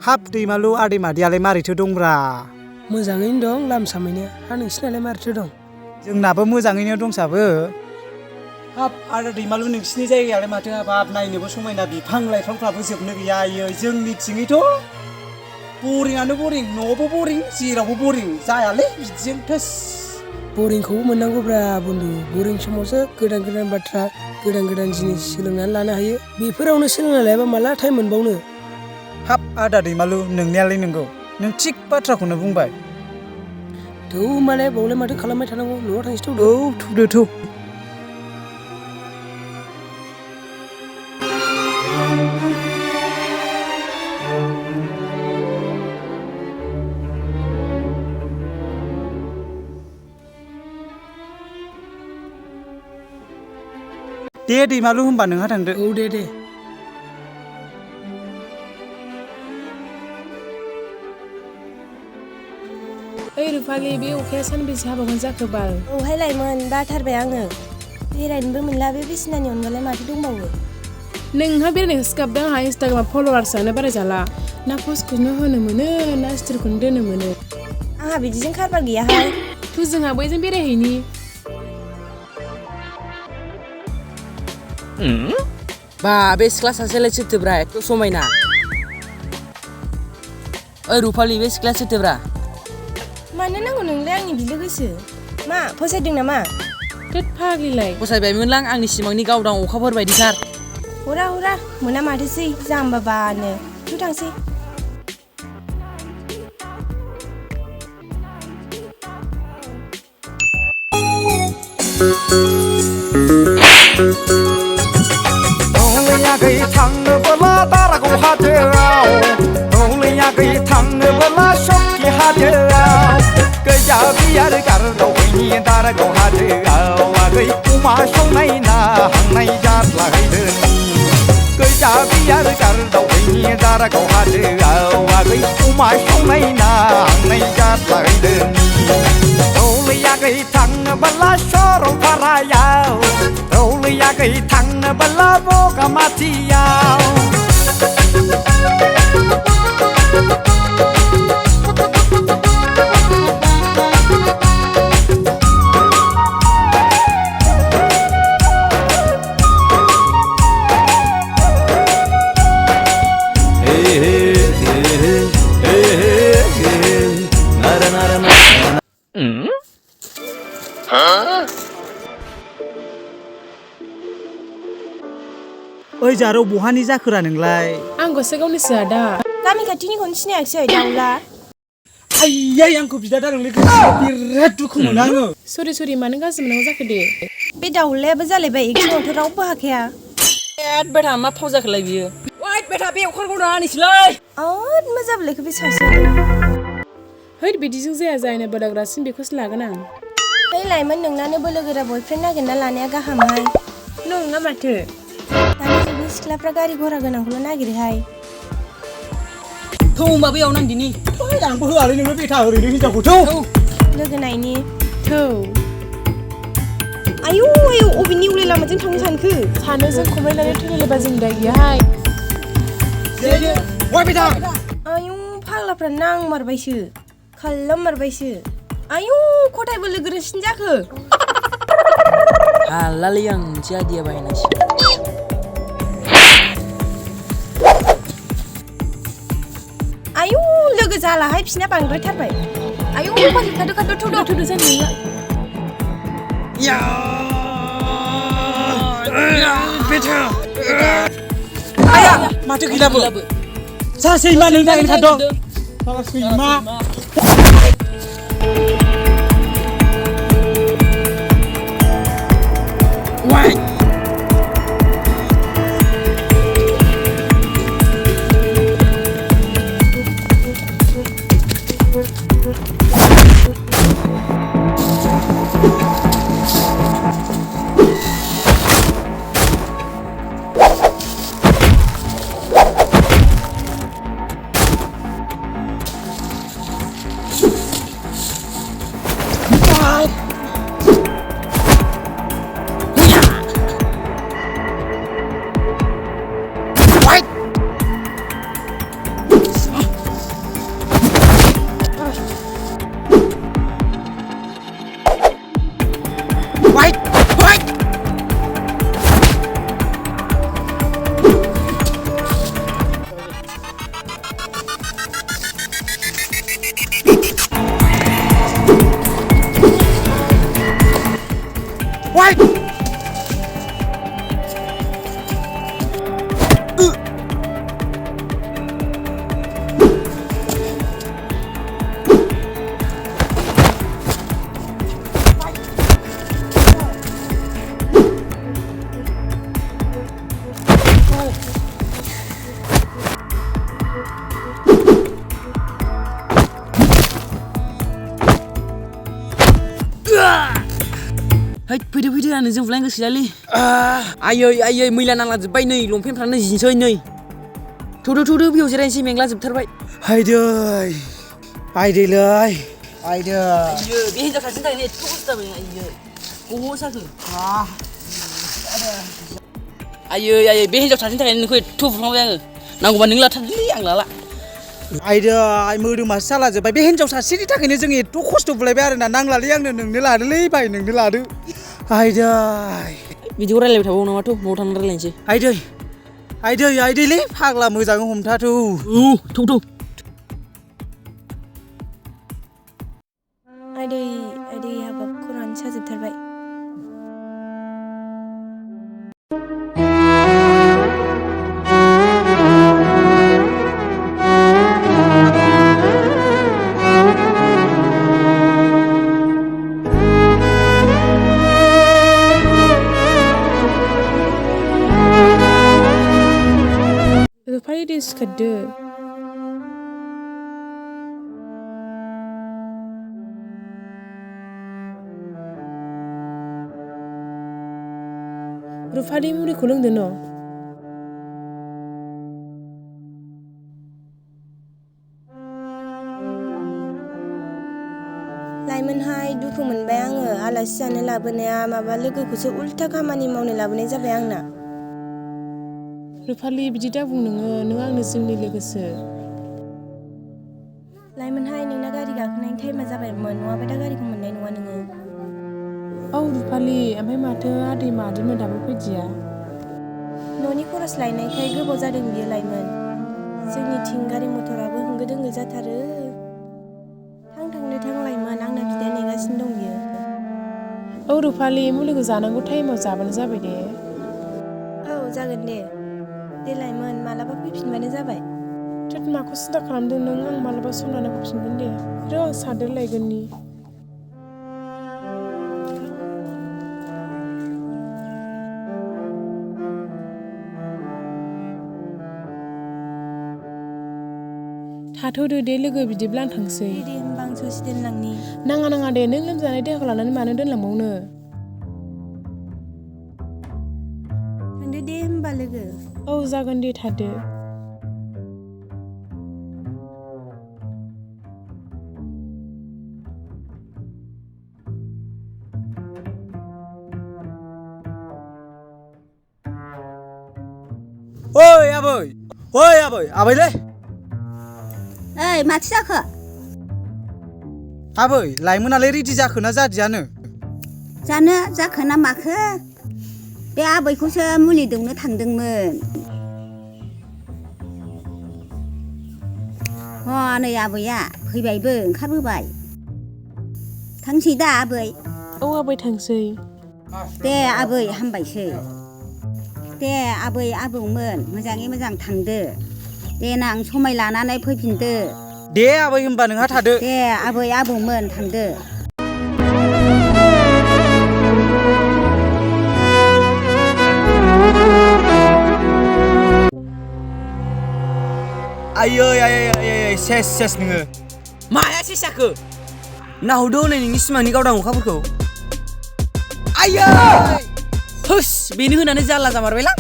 हाब दैमालु आदै मादैयालाय मारैथो दंब्रा? मोजाङैनो दं लाम सामैनो। हा नोंसिनालाय मारैथो दं? जोंनाबो मोजाङैनो दंसाबो। हाब आरो दैमालु नोंसिनि जायगायालाय माथो हाबाब नायनोबो समायना बिफां लाइफांफ्राबो जोबनो गैया आयै जोंनिथिङैथ' बरिंआनो बरिं न'आवबो बरिं जेरावबो बरिं जायालै बिदिजों थोस। बरिंखौबो मोननांगौब्रा बन्दु। बरिं समावसो गोदान गोदान बाथ्रा गोदान गोदान जिनिस सोलोंनानै लानो हायो। बेफोरावनो सोलोंना लायाबा माला टाइम मोनबावनो। हाब आदा दैमालु नोंनायालाय नंगौ नों थिग बाथ्राखौनो बुंबाय। थौ होमबालाय बावलाय माथो खालामबाय थानांगौ न'आव थांसै थौदो। औ थौदो थौ। दे दैमालु होनबा नोंहा थांदो। औ दे। ओइ रुफालि बे अखाया सानबेसे हाबावगोन जाखो बाल? औहाय लायमोन बाथारबाय आङो। बेरायनोबो मोनला बे बिसिनानि अनगालाय माथो दंबावो। नोंहा बेरायनायखौसो गाबदों आंहा इन्सटाग्रामाव फल'वार्सआनो बारायजाला। ना पस्टखौनो होनो मोनो ना स्टोरिखौनो दोननो मोनो। आंहा बिदिजों खारबार गैयाहाय। थ' जोंहा बैजों बेरायहैनि। बा बे सिख्ला सासेलाय सोरथोब्रा एथ' समायना। ओइ रुफालि बे सिख्लाया सोरथोब्रा? मानो नांगौ नोंलाय आंनि बिलोगोसो? मा फसायदों नामा? थोद फाग्लिलाय। फसायबायमोनलां आंनि सिमांनि गावदां अखाफोर बायदिथार। हरा मोना माथोसै जाम्बाबानो। थ' थांसै। गै थांनोबोला दारागाव हाजोआव हौलैयागै थांनोबोला सकि हाजोआव गैया बियार गारदावैनि दारागाव हाजोआव आगै अमा संनाय ना हांनाय जाद्लाहैदोनि गैया बियार गारदावैनि दारागाव हाजोआव आगै अमा संनाय ना हांनाय जाद्लाहैदोनि हौलैयागै थांनोबोला सरलपारायाव हौलैयागै थांनोबोला बगामाथियाव ओइ जारौ बहानि जाखोरा नोंलाय? आं गसाइगावनिसो आदा। गामि खाथिनिखौनो सिनायाखिसै दाउला। आइयै आंखौ बिदा दारोंलै बिराद दुखु मोनो आङो। सरि मानो गाज्रि मोननांगौ जाखो दे? बे दाउलायाबो जालायबाय एक्सनावथ' रावबो हाखाया। एद बेटा मा फाव जाखोलाय बियो? वाइट बेटा बे अखाफोरखौ नानिसैलै। ओद मा जाबोलायखो बे सासेया? है बिदिजों जाया जायनो बोलोगोरासिन बेखौसो लागोन आं। है लाइमोन नोंनानो बोलोगोरा बयफ्रेन्ड नागिरना लानाया गाहामहाय। नङा माथो। दानि जुगनि सिख्लाफ्रा गारि घरा गोनांखौल' नागिरोहाय। थौ होमबा बैयाव नांदिनि। आंबो होआलै नोंनो बेटा ओरैनो हिनजावखौ थौ। लोगो नायनि। थौ। आयौ अबेनि उले लामाजों थांनो सानखो? सानैजों खमलायनानै थैलायबा जों दाय गैयाहाय। वाइ बेटा। आयौ फाग्लाफ्रा नांमारबायसो खालाममारबायसो। आयौ खथाय बोलो गोरासिन जाखो। हालालै आं मोनसे आइडिया बाहायनांसिगोन। आयौ लोगो जालाहाय बिसिना बांद्रायथारबाय। आयौ खादो थौदो जानो बेटा आया माथो गैलाबो सासैमा नों नागिरनो थादों साला सैमा वाइ Hai fैदो आनो जों बुलायनो गोसोलालै आयै मैला नांलाजोब्बाय नै लंपेन्टफ्रानो जिनोसै नै थौदो बेयाव जिरायनोसै मेंला जोबथारबाय आयदैलै आयदै बे हिन्जाव सासेनि थाखायनो एथ' खस्थ' जाबाय गह' साखो आयै बे हिन्जाव सासेनि थाखायनो नोंखौ एथ' बुफ्लांबाय आङो नांगौबा नों लाथारलै आं लाला आयदै मोदोमासो सालाजोब्बाय बे हिन्जाव सासेनि थाखायनो जों एथ' खस्थ' बुलायबाय आरोना नांलालै आंनो नोंनो लादोलै भाइ नोंनो लादो आयदै बिदिखौ रायलायबाय थाबावो नामाथ' न'आव थांनानै रायलायनोसै आयदैलै फाग्ला मोजाङै हमथाथ' थौ आदै हाबाब खर'आनो साजोबथारबाय रुफालि दै सिखारदो रुफालि मुलिखौ लोंदो न' लाइमोनहाय दुखु मोनबाय आङो आलासि जानो लाबोनाया माबा लोगोखौसो उल्था खामानि मावनो लाबोनाय जाबाय आंना रुफालि बिदि दा बुं नोङो नों आंनो जिउनि लोगोसो लाइमोनहाय नोंना गारि गाखोनायनि टाइमा जाबायमोन नङाबा दा गारिखौ मोननाय नङा नोङो औ रुफालि ओमफ्राय माथो आदै मादैमोन दाबो फैदिया न'नि खरस लायनायखाय गोबाव जादों बियो लाइमोन जोंनिथिं गारि मथराबो होंगो दोंगो जाथारो थां लाइमोन आंना बिदाया नेगासिनो दं बियो औ रुफालि मुलिखौ जानांगौ टाइमाव जाबानो जाबाय दे औ जागोन दे लाइमोन मालाबा फैफिनबानो जाबाय थोद माखौ सिन्था खालामदों नों आं मालाबा सम लाना फैफिनगोन दे र' आं सादोर लायगोननि थाथ'दो दे लोगो बिदिब्ला आं थांसै दे होमबा आं ससे दोनलांनि नाङा दे नों लोमजानाय देहाखौ लानानै मानो दोनलांबावनो थांदो दे होमबा लोगो औ जागोन दे थादो ओइ आबैलै ओइ माथो जाखो आबै लाइमोनालाय रेडि जाखोना जादियानो जानो जाखो ना माखो बे आबैखौसो मुलि दौनो थांदोंमोन नै आबैया फैबायबो ओंखारबोबाय थांसै दा आबै औ आबै थांसै दे आबै हामबायसै दे आबै आबौमोन मोजाङै मोजां थांदो देनां समाय लानानै फैफिनदो दे आबै होमबा नोंहा थादो दे आबै आबौमोन थांदो आयै सेस नोङो माया सेस जाखो नाहरदो हनै नोंनि सिमांनि गावदां अखाफोरखौ आयै होस बेनो होनानै जारला जामारबायलां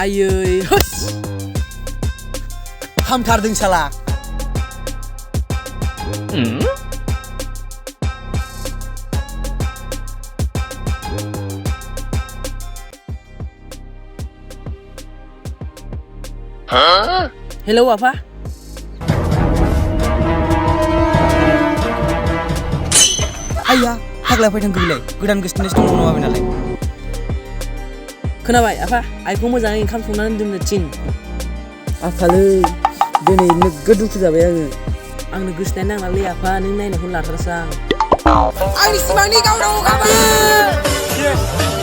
आयै होस हामथारदों साला हेलौ आफा आइया फाग्ला फैथां गैलाय गोदान गोसथोनैसो दङ नङाबे नालाय खोनाबाय आफा आइखौ मोजाङै ओंखाम संनानै दोननो थिन आफालै दिनै नोगोद दुखु जाबाय आंनो गोसोनाय नांलालै आफा नों नायनायखौनो लाथारसै आं आंनि सिमांनि गावदां अखाफोर